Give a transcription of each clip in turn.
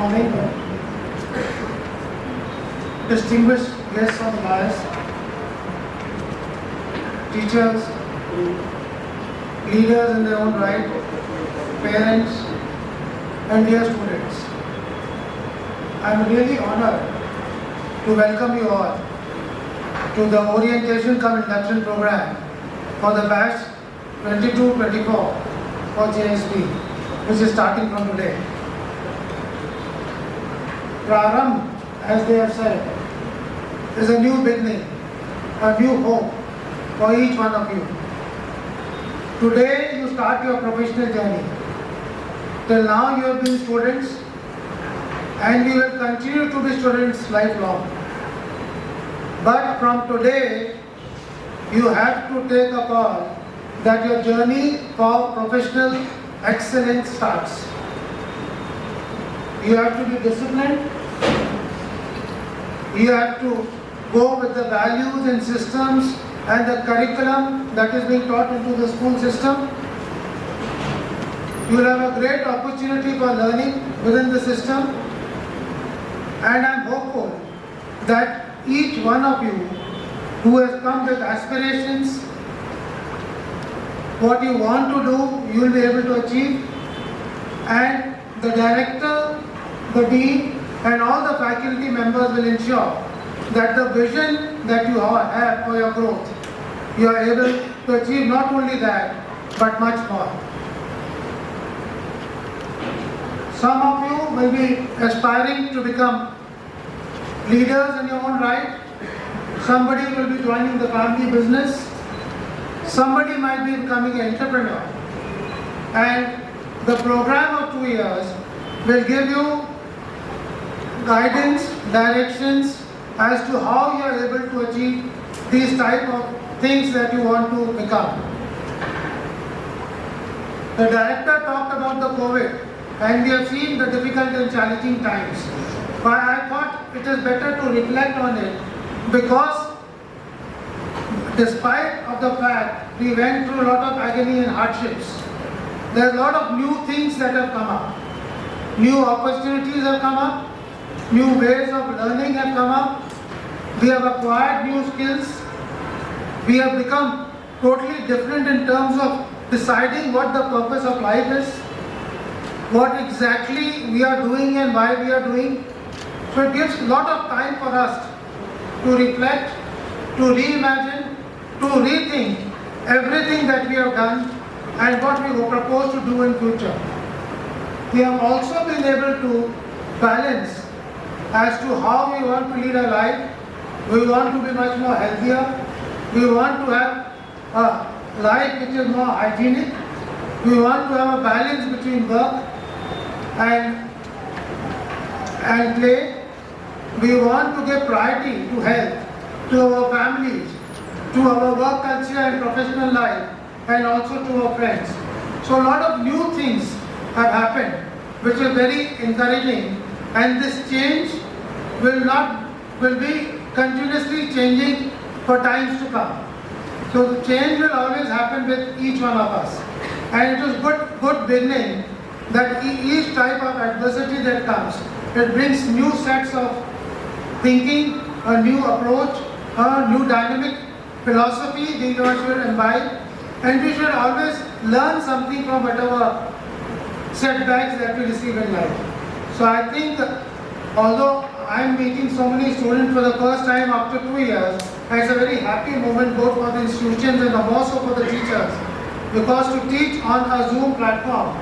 morning. Distinguished guests on the dais, teachers, leaders in their own right, parents, and dear students. I am really honored to welcome you all to the orientation cum induction program for the batch 22-24 for JSP, which is starting from today. Praram, as they have said, is a new beginning, a new hope for each one of you. Today you start your professional journey. Till now you have been students and you will continue to be students lifelong. But from today you have to take a call that your journey for professional excellence starts. You have to be disciplined. You have to go with the values and systems and the curriculum that is being taught into the school system. You will have a great opportunity for learning within the system, and I am hopeful that each one of you who has come with aspirations, what you want to do, you will be able to achieve, and the director, the dean, and all the faculty members will ensure that the vision that you have for your growth, you are able to achieve not only that, but much more. Some of you will be aspiring to become leaders in your own right. Somebody will be joining the family business. Somebody might be becoming an entrepreneur. And the program of 2 years will give you guidance, directions as to how you are able to achieve these type of things that you want to become. The director talked about the COVID, and we have seen the difficult and challenging times. But I thought it is better to reflect on it, because despite of the fact we went through a lot of agony and hardships, there are a lot of new things that have come up. New opportunities have come up. New ways of learning have come up. We have acquired new skills. We have become totally different in terms of deciding what the purpose of life is, what exactly we are doing and why we are doing. So it gives a lot of time for us to reflect, to reimagine, to rethink everything that we have done and what we propose to do in future. We have also been able to balance as to how we want to lead our life. We want to be much more healthier. We want to have a life which is more hygienic. We want to have a balance between work and play. We want to give priority to health, to our families, to our work culture and professional life, and also to our friends. So a lot of new things have happened, which is very encouraging, and this change will be continuously changing for times to come. So the change will always happen with each one of us, and it is good beginning that each type of adversity that comes, it brings new sets of thinking, a new approach, a new dynamic philosophy we should imbibe, and we should always learn something from whatever setbacks that we receive in life. So I think, although I am meeting so many students for the first time after 2 years, it's a very happy moment both for the institutions and also for the teachers, because to teach on a Zoom platform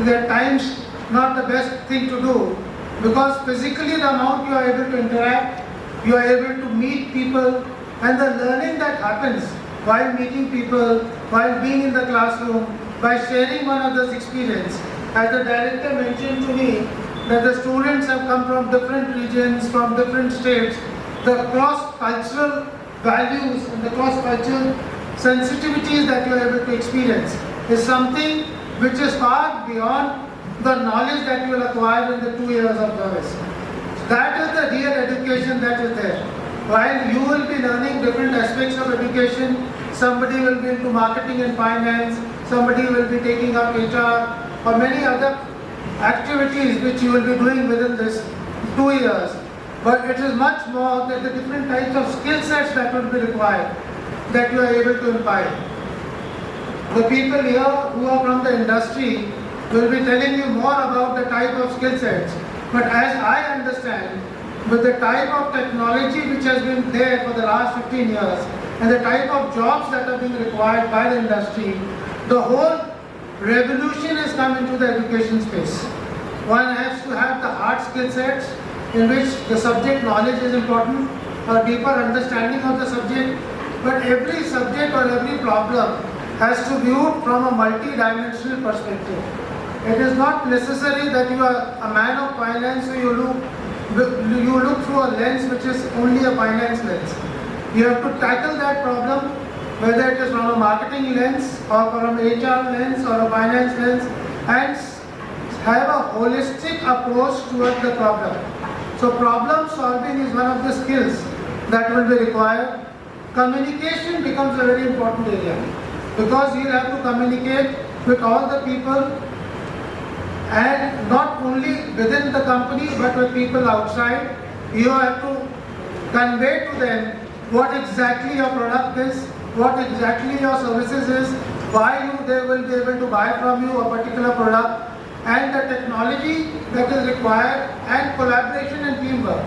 is at times not the best thing to do, because physically the amount you are able to interact, you are able to meet people, and the learning that happens while meeting people, while being in the classroom, by sharing one another's experience. As the director mentioned to me that the students have come from different regions, from different states, the cross-cultural values and the cross-cultural sensitivities that you are able to experience is something which is far beyond the knowledge that you will acquire in the 2 years of service. That is the real education that is there. While you will be learning different aspects of education, somebody will be into marketing and finance, somebody will be taking up HR or many other activities which you will be doing within this 2 years, but it is much more than the different types of skill sets that will be required that you are able to impart. The people here who are from the industry will be telling you more about the type of skill sets, but as I understand, with the type of technology which has been there for the last 15 years and the type of jobs that are being required by the industry, the whole revolution has come into the education space. One has to have the hard skill sets in which the subject knowledge is important, a deeper understanding of the subject, but every subject or every problem has to be viewed from a multi-dimensional perspective. It is not necessary that you are a man of finance, so you look through a lens which is only a finance lens. You have to tackle that problem, whether it is from a marketing lens or from an HR lens or a finance lens, and have a holistic approach towards the problem. So problem solving is one of the skills that will be required. Communication becomes a very important area because you have to communicate with all the people, and not only within the company but with people outside. You have to convey to them what exactly your product is, what exactly your services is, why they will be able to buy from you a particular product, and the technology that is required, and collaboration and teamwork.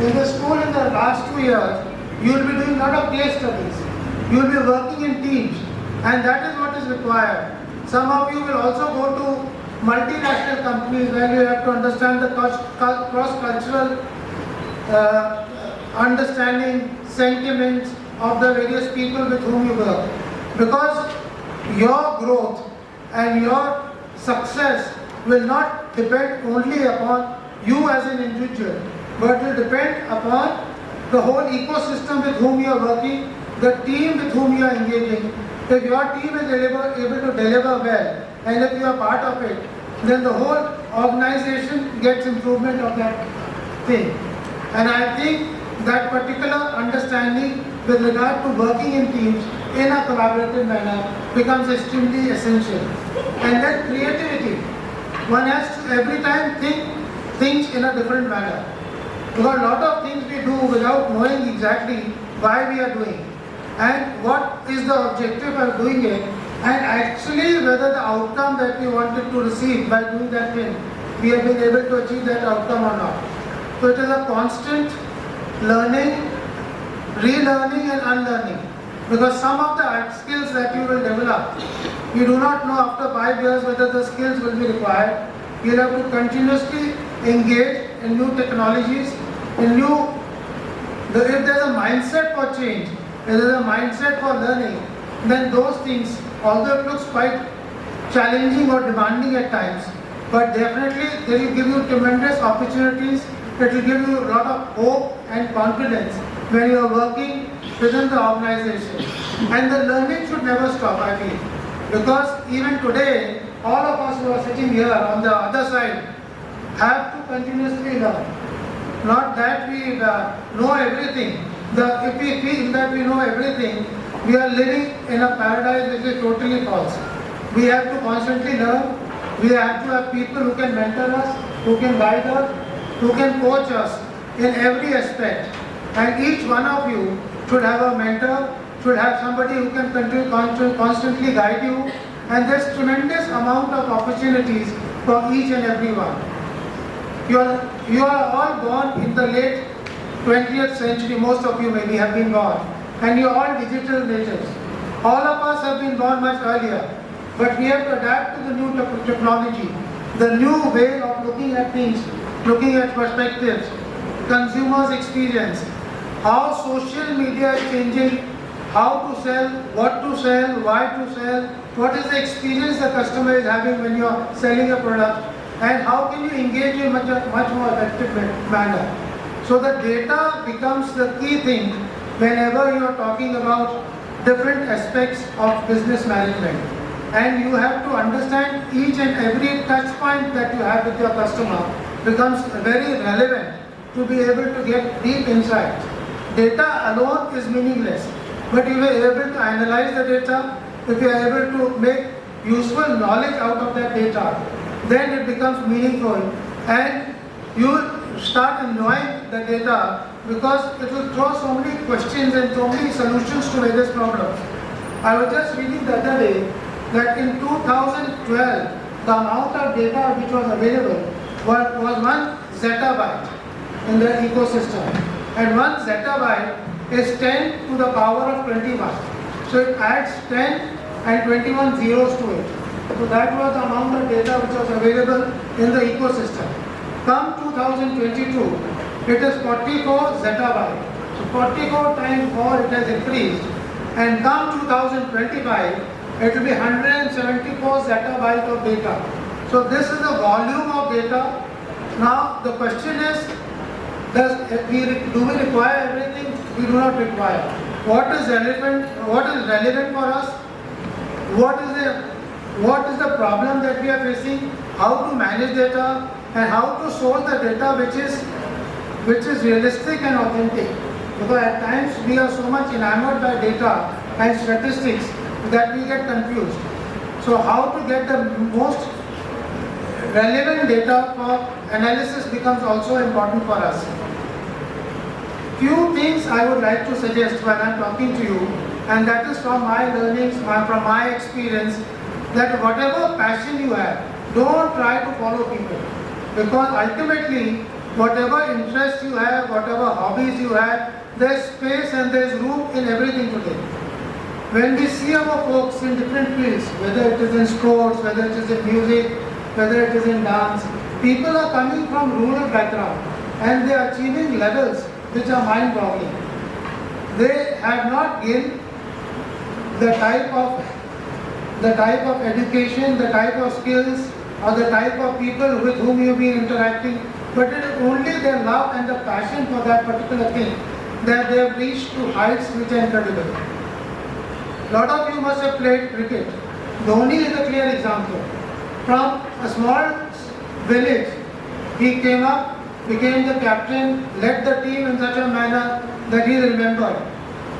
In the school in the last 2 years, you will be doing a lot of case studies. You will be working in teams, and that is what is required. Some of you will also go to multinational companies where you have to understand the cross-cultural understanding, sentiments of the various people with whom you work. Because your growth and your success will not depend only upon you as an individual, but will depend upon the whole ecosystem with whom you are working, the team with whom you are engaging. If your team is able to deliver well, and if you are part of it, then the whole organization gets improvement of that thing. And I think that particular understanding with regard to working in teams in a collaborative manner becomes extremely essential. And then creativity. One has to every time think things in a different manner. Because a lot of things we do without knowing exactly why we are doing and what is the objective of doing it, and actually whether the outcome that we wanted to receive by doing that thing, we have been able to achieve that outcome or not. So it is a constant learning, relearning and unlearning. Because some of the skills that you will develop, you do not know after 5 years whether the skills will be required. You will have to continuously engage in new technologies, in if there is a mindset for change, if there is a mindset for learning, then those things, although it looks quite challenging or demanding at times, but definitely they will give you tremendous opportunities. It will give you a lot of hope and confidence when you are working within the organization. And the learning should never stop, I feel. Because even today, all of us who are sitting here on the other side have to continuously learn. Not that we know everything. If we feel that we know everything, we are living in a paradise which is totally false. We have to constantly learn. We have to have people who can mentor us, who can guide us, who can coach us in every aspect. And each one of you should have a mentor, should have somebody who can constantly guide you. And there's tremendous amount of opportunities for each and every one. You are all born in the late 20th century, most of you maybe have been born, and you are all digital natives. All of us have been born much earlier, but we have to adapt to the new technology, the new way of looking at things, looking at perspectives, consumers' experience, how social media is changing, how to sell, what to sell, why to sell, what is the experience the customer is having when you are selling a product, and how can you engage in much more effective manner. So the data becomes the key thing whenever you are talking about different aspects of business management. And you have to understand each and every touch point that you have with your customer becomes very relevant to be able to get deep insights. Data alone is meaningless, but if you are able to analyze the data, if you are able to make useful knowledge out of that data, then it becomes meaningful and you will start enjoying the data because it will throw so many questions and so many solutions to various problems. I was just reading the other day that in 2012, the amount of data which was available was 1 zettabyte in the ecosystem, and 1 zettabyte is 10 to the power of 21. So it adds 10 and 21 zeros to it. So that was the amount of data which was available in the ecosystem. Come 2022, it is 44 zettabyte. So 44 times 4 it has increased. And come 2025, it will be 174 zettabyte of data. So this is the volume of data. Now the question is, do we require everything? We do not require. What is relevant for us? What is the problem that we are facing? How to manage data and how to source the data which is realistic and authentic. Because at times we are so much enamored by data and statistics that we get confused. So how to get the most relevant data for analysis becomes also important for us. Few things I would like to suggest when I am talking to you, and that is from my learnings, from my experience, that whatever passion you have, don't try to follow people. Because ultimately, whatever interest you have, whatever hobbies you have, there is space and there is room in everything today. When we see our folks in different fields, whether it is in sports, whether it is in music, whether it is in dance, people are coming from rural background and they are achieving levels which are mind-boggling. They have not gained the type of education, the type of skills, or the type of people with whom you have been interacting, but it is only their love and the passion for that particular thing that they have reached to heights which are incredible. A lot of you must have played cricket. Dhoni is a clear example. From a small village, he came up, became the captain, led the team in such a manner that he is remembered.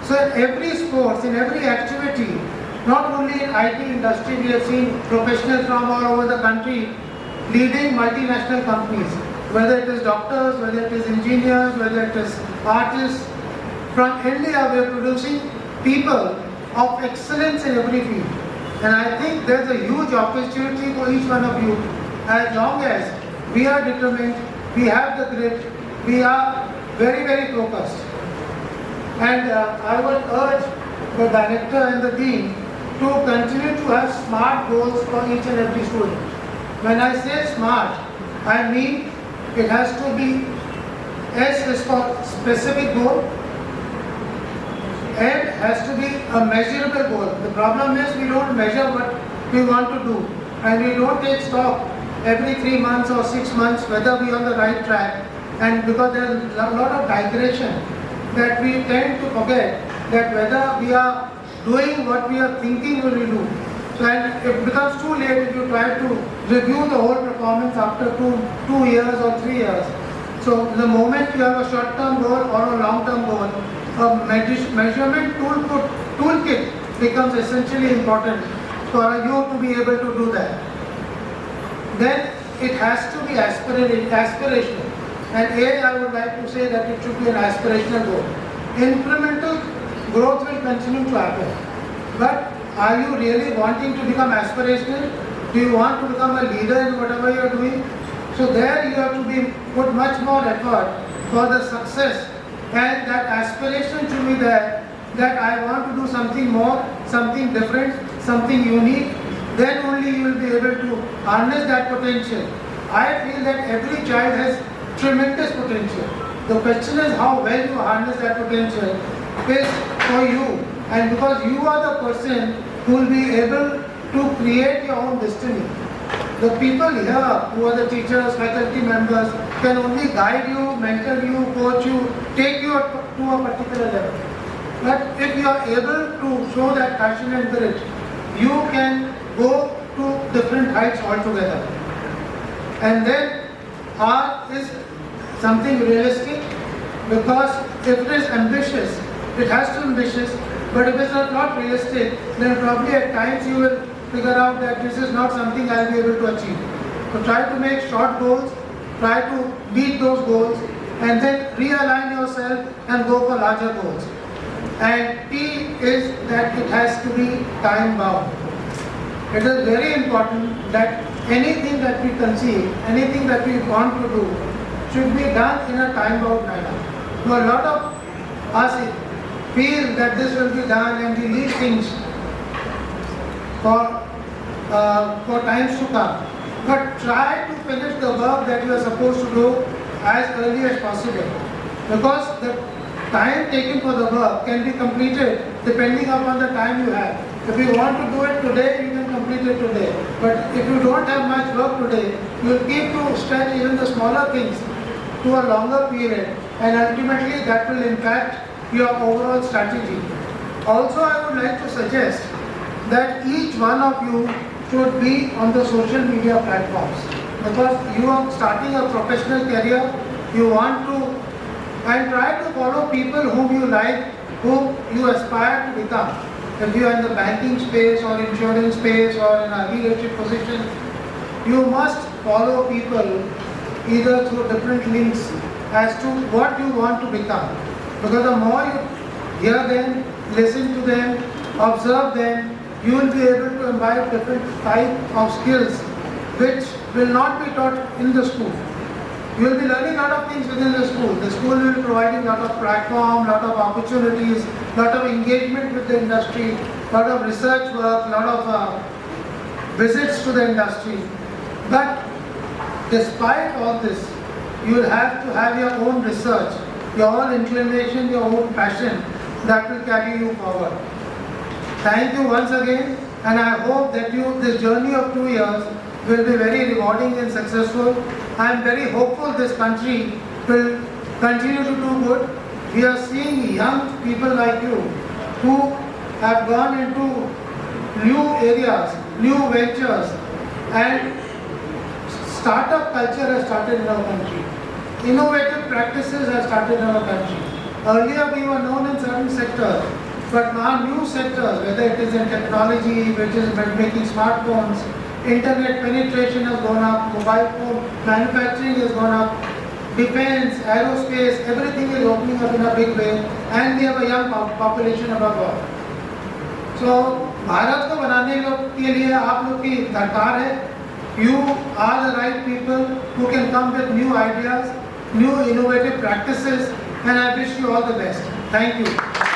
So in every sports, in every activity, not only in IT industry, we have seen professionals from all over the country leading multinational companies, whether it is doctors, whether it is engineers, whether it is artists. From India, we are producing people of excellence in every field. And I think there is a huge opportunity for each one of you, as long as we are determined, we have the grit, we are very, very focused. And I would urge the director and the dean to continue to have SMART goals for each and every student. When I say SMART, I mean it has to be, S is for specific goal, M has to be a measurable goal. The problem is we don't measure what we want to do, and we don't take stock every 3 months or 6 months whether we are on the right track. And because there is a lot of digression, that we tend to forget that whether we are doing what we are thinking we will do. So and it becomes too late if you try to review the whole performance after 2 years or 3 years. So the moment you have a short-term goal or a long-term goal, a measurement toolkit becomes essentially important for you to be able to do that. Then it has to be aspirational. And I would like to say that it should be an aspirational goal. Incremental growth will continue to happen. But are you really wanting to become aspirational? Do you want to become a leader in whatever you are doing? So there you have to put much more effort for the success, and that aspiration should be there, that I want to do something more, something different, something unique. Then only you will be able to harness that potential. I feel that every child has tremendous potential. The question is how well you harness that potential is for you, and because you are the person who will be able to create your own destiny. The people here who are the teachers, faculty members can only guide you, mentor you, coach you, take you to a particular level. But if you are able to show that passion and grit, you can go to different heights altogether. And then art is something realistic, because if it is ambitious, it has to be ambitious, but if it is not realistic, then probably at times you will figure out that this is not something I will be able to achieve. So try to make short goals, try to meet those goals, and then realign yourself and go for larger goals. And key is that it has to be time bound. It is very important that anything that we conceive, anything that we want to do, should be done in a time bound manner. So a lot of us feel that this will be done and we leave things for times to come. But try to finish the work that you are supposed to do as early as possible, because the time taken for the work can be completed depending upon the time you have. If you want to do it today, you can complete it today. But if you don't have much work today, you will keep to stretch even the smaller things to a longer period, and ultimately that will impact your overall strategy. Also, I would like to suggest that each one of you should be on the social media platforms, because you are starting a professional career, you want to, and try to follow people whom you like, whom you aspire to become. If you are in the banking space or insurance space or in a leadership position, you must follow people either through different links as to what you want to become. Because the more you hear them, listen to them, observe them, you will be able to imbibe different type of skills which will not be taught in the school. You will be learning a lot of things within the school. The school will be providing a lot of platform, lot of opportunities, lot of engagement with the industry, lot of research work, lot of visits to the industry. But despite all this, you will have to have your own research, your own inclination, your own passion that will carry you forward. Thank you once again, and I hope that this journey of 2 years will be very rewarding and successful. I am very hopeful this country will continue to do good. We are seeing young people like you who have gone into new areas, new ventures, and startup culture has started in our country. Innovative practices have started in our country. Earlier we were known in certain sectors, but now new sectors, whether it is in technology, which is making smartphones, internet penetration has gone up, mobile phone manufacturing has gone up, defense, aerospace, everything is opening up in a big way, and we have a young population above all. So Bharat को बनाने के लिए आप लोग की दरकार है. You are the right people who can come with new ideas, new innovative practices, and I wish you all the best. Thank you.